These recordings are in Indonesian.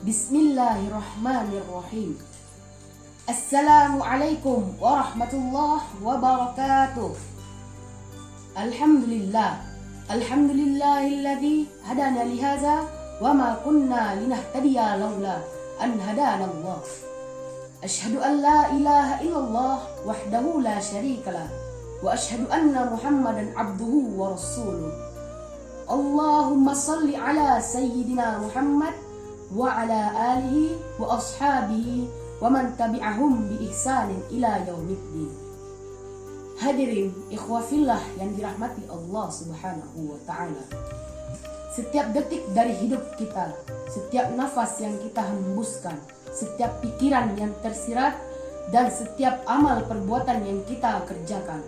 Bismillahirrahmanirrahim. Assalamualaikum warahmatullahi wabarakatuh. Alhamdulillahilladzi hadana lihaza wa ma kunna linahtadiya laula an hadana Allah. Asyhadu an la ilaha illallah wahdahu la syarikalah wa asyhadu anna Muhammadan abduhu wa rasuluh. Allahumma salli ala sayyidina Muhammad wa ala alihi wa ashabihi wa man tabi'ahum bi ihsanin ila yaumiddin. Hadirin ikhwafillah yang dirahmati Allah Subhanahu wa ta'ala. Setiap detik dari hidup kita, setiap nafas yang kita hembuskan, setiap pikiran yang tersirat, dan setiap amal perbuatan yang kita kerjakan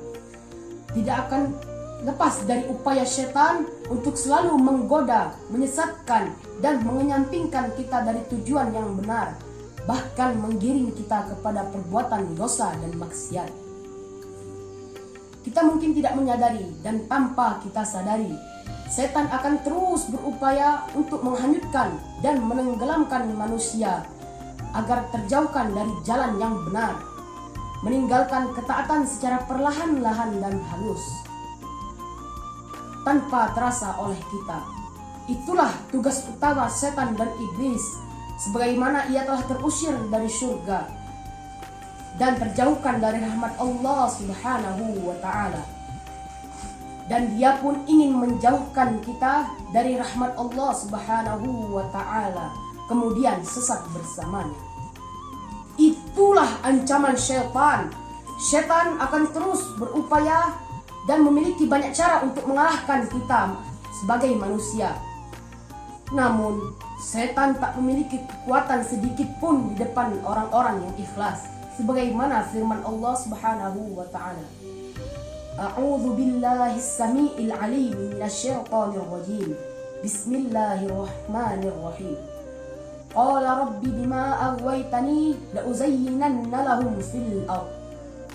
tidak akan lepas dari upaya setan untuk selalu menggoda, menyesatkan, dan mengenyampingkan kita dari tujuan yang benar, bahkan menggiring kita kepada perbuatan dosa dan maksiat. Kita mungkin tidak menyadari, dan tanpa kita sadari, setan akan terus berupaya untuk menghanyutkan dan menenggelamkan manusia agar terjauhkan dari jalan yang benar, meninggalkan ketaatan secara perlahan-lahan dan halus, tanpa terasa oleh kita. Itulah tugas utama setan dan iblis, sebagaimana ia telah terusir dari surga dan terjauhkan dari rahmat Allah Subhanahu wa ta'ala. Dan dia pun ingin menjauhkan kita dari rahmat Allah Subhanahu wa ta'ala, kemudian sesat bersamanya. Itulah ancaman syaitan. Syaitan akan terus berupaya dan memiliki banyak cara untuk mengalahkan kita sebagai manusia. Namun, setan tak memiliki kekuatan sedikit pun di depan orang-orang yang ikhlas, sebagaimana firman Allah Subhanahu wa ta'ala. A'udzu billahi as-sami'il 'alim minasyaitonir rajim. Bismillahirrahmanirrahim. Qala rabbi bima aghwaytani la'uzayyinanna lahum fil ardh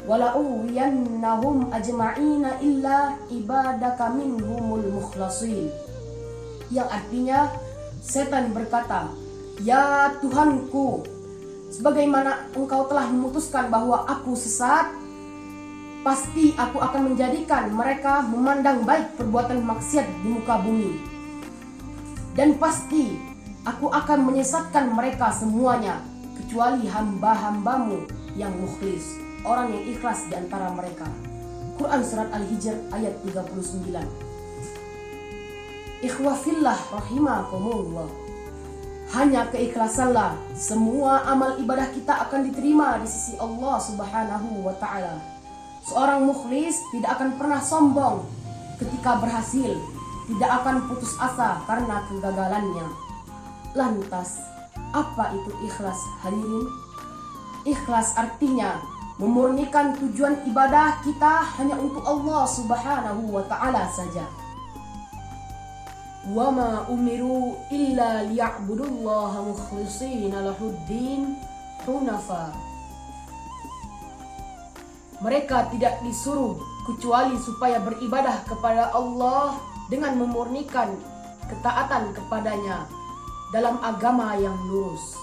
wa la'ughwiyannahum ajma'ina illa ibadaka minhumul mukhlasin. Yang artinya, setan berkata, "Ya Tuhanku, sebagaimana engkau telah memutuskan bahwa aku sesat, pasti aku akan menjadikan mereka memandang baik perbuatan maksiat di muka bumi. Dan pasti aku akan menyesatkan mereka semuanya, kecuali hamba-hambamu yang mukhlis, orang yang ikhlas di antara mereka." Quran Surat Al-Hijr ayat 39. Ikhwafillah rahimakumullah. Hanya keikhlasanlah semua amal ibadah kita akan diterima di sisi Allah Subhanahu wa ta'ala. Seorang mukhlis tidak akan pernah sombong ketika berhasil, tidak akan putus asa karena kegagalannya. Lantas, apa itu ikhlas, hadirin? Ikhlas artinya memurnikan tujuan ibadah kita hanya untuk Allah Subhanahu wa ta'ala saja. Wa ma umiru illa liya'budullaha mukhlishina lahuddin hunafa. Mereka tidak disuruh kecuali supaya beribadah kepada Allah dengan memurnikan ketaatan kepadanya dalam agama yang lurus.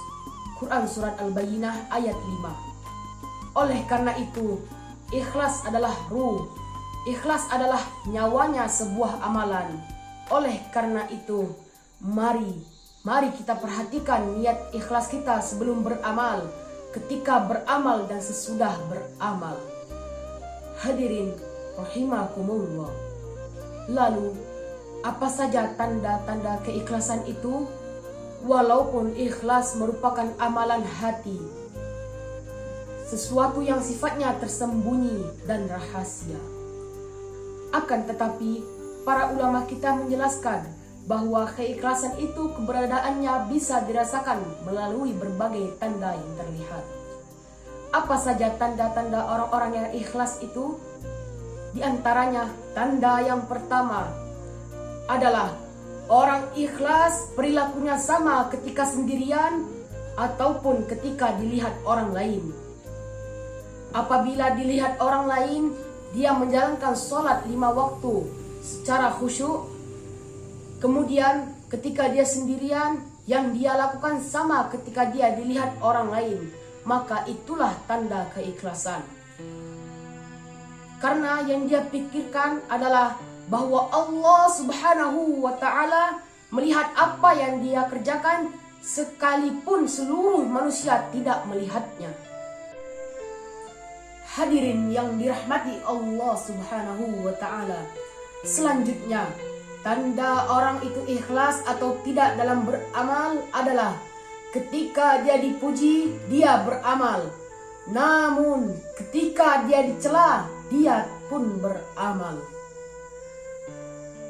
Quran Surat Al-Bayyinah ayat 5. Oleh karena itu, ikhlas adalah ruh, ikhlas adalah nyawanya sebuah amalan. Oleh karena itu, mari kita perhatikan niat ikhlas kita sebelum beramal, ketika beramal, dan sesudah beramal. Hadirin rahimakumullah. Lalu, apa saja tanda-tanda keikhlasan itu? Walaupun ikhlas merupakan amalan hati, sesuatu yang sifatnya tersembunyi dan rahasia, akan tetapi para ulama kita menjelaskan bahwa keikhlasan itu keberadaannya bisa dirasakan melalui berbagai tanda yang terlihat. Apa saja tanda-tanda orang-orang yang ikhlas itu? Di antaranya, tanda yang pertama adalah orang ikhlas perilakunya sama ketika sendirian ataupun ketika dilihat orang lain. Apabila dilihat orang lain, dia menjalankan sholat 5 waktu secara khusyuk. Kemudian ketika dia sendirian, yang dia lakukan sama ketika dia dilihat orang lain, maka itulah tanda keikhlasan. Karena yang dia pikirkan adalah bahwa Allah Subhanahu wa Ta'ala melihat apa yang dia kerjakan, sekalipun seluruh manusia tidak melihatnya. Hadirin yang dirahmati Allah Subhanahu wa Ta'ala, selanjutnya tanda orang itu ikhlas atau tidak dalam beramal adalah ketika dia dipuji, dia beramal. Namun ketika dia dicela, dia pun beramal.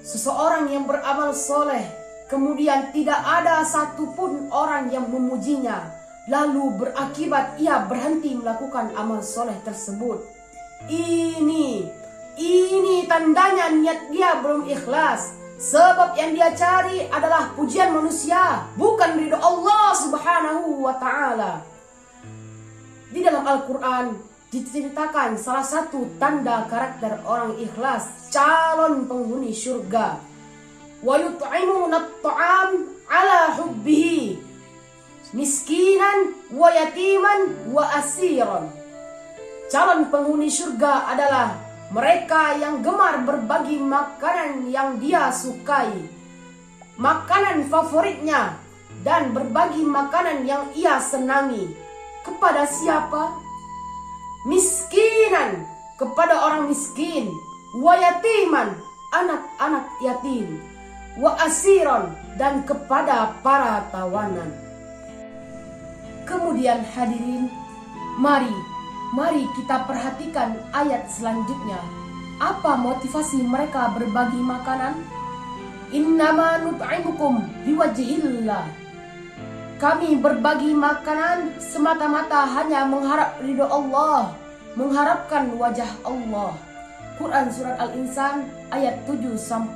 Seseorang yang beramal soleh, kemudian tidak ada satupun orang yang memujinya, lalu berakibat ia berhenti melakukan amal soleh tersebut. Ini tandanya niat dia belum ikhlas. Sebab yang dia cari adalah pujian manusia, bukan ridho Allah Subhanahu wa Ta'ala. Di dalam Al-Quran diceritakan salah satu tanda karakter orang ikhlas, calon penghuni surga. Wa yut'imuna at-ta'am ala hubbihi miskinan wa yatiman wa asiran. Calon penghuni surga adalah mereka yang gemar berbagi makanan yang dia sukai, makanan favoritnya, dan berbagi makanan yang ia senangi. Kepada siapa? Miskinan, kepada orang miskin. Wa yatiman, anak-anak yatim. Wa asiron, dan kepada para tawanan. Kemudian hadirin, Mari kita perhatikan ayat selanjutnya. Apa motivasi mereka berbagi makanan? Innama nut'imukum liwajhillah. Kami berbagi makanan semata-mata hanya mengharap ridho Allah, mengharapkan wajah Allah. Quran Surat Al-Insan ayat 7-8.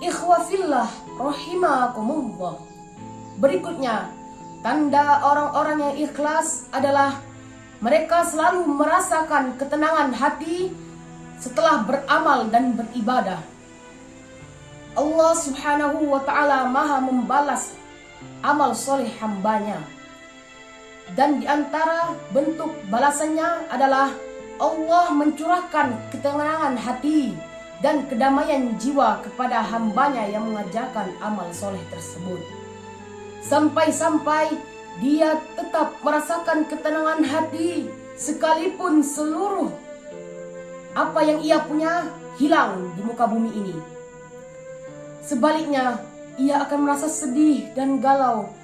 Ikhwafillah rahimakumullah. Berikutnya, tanda orang-orang yang ikhlas adalah mereka selalu merasakan ketenangan hati setelah beramal dan beribadah. Allah Subhanahu wa Ta'ala maha membalas amal soleh hambanya. Dan di antara bentuk balasannya adalah Allah mencurahkan ketenangan hati dan kedamaian jiwa kepada hambanya yang mengerjakan amal soleh tersebut. Sampai-sampai dia tetap merasakan ketenangan hati sekalipun seluruh apa yang ia punya hilang di muka bumi ini. Sebaliknya, ia akan merasa sedih dan galau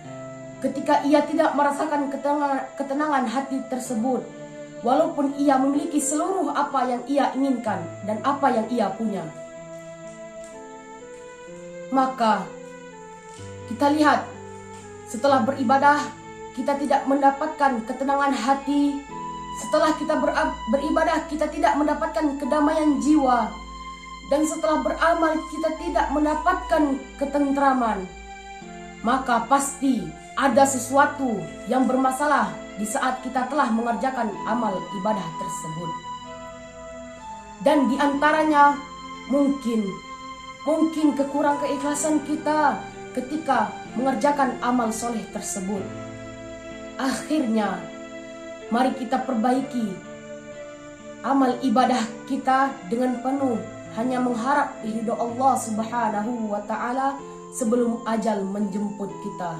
ketika ia tidak merasakan ketenangan hati tersebut, walaupun ia memiliki seluruh apa yang ia inginkan dan apa yang ia punya. Maka kita lihat, setelah beribadah kita tidak mendapatkan ketenangan hati. Setelah kita beribadah kita tidak mendapatkan kedamaian jiwa. Dan setelah beramal kita tidak mendapatkan ketentraman. Maka pasti ada sesuatu yang bermasalah di saat kita telah mengerjakan amal ibadah tersebut. Dan di antaranya mungkin kekurang keikhlasan kita ketika mengerjakan amal soleh tersebut. Akhirnya, mari kita perbaiki amal ibadah kita dengan penuh, hanya mengharap ridho Allah Subhanahu wa Ta'ala sebelum ajal menjemput kita.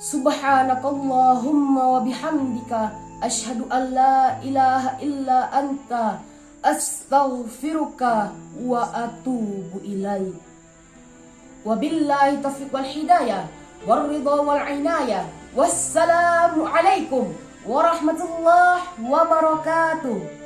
Subhanakallahumma wa bihamdika asyhadu an la ilaha illa anta astaghfiruka wa atubu ilaik. Wabillahi taufiq wal hidayah war ridha wal inayah. Wassalamu alaikum warahmatullahi wabarakatuh.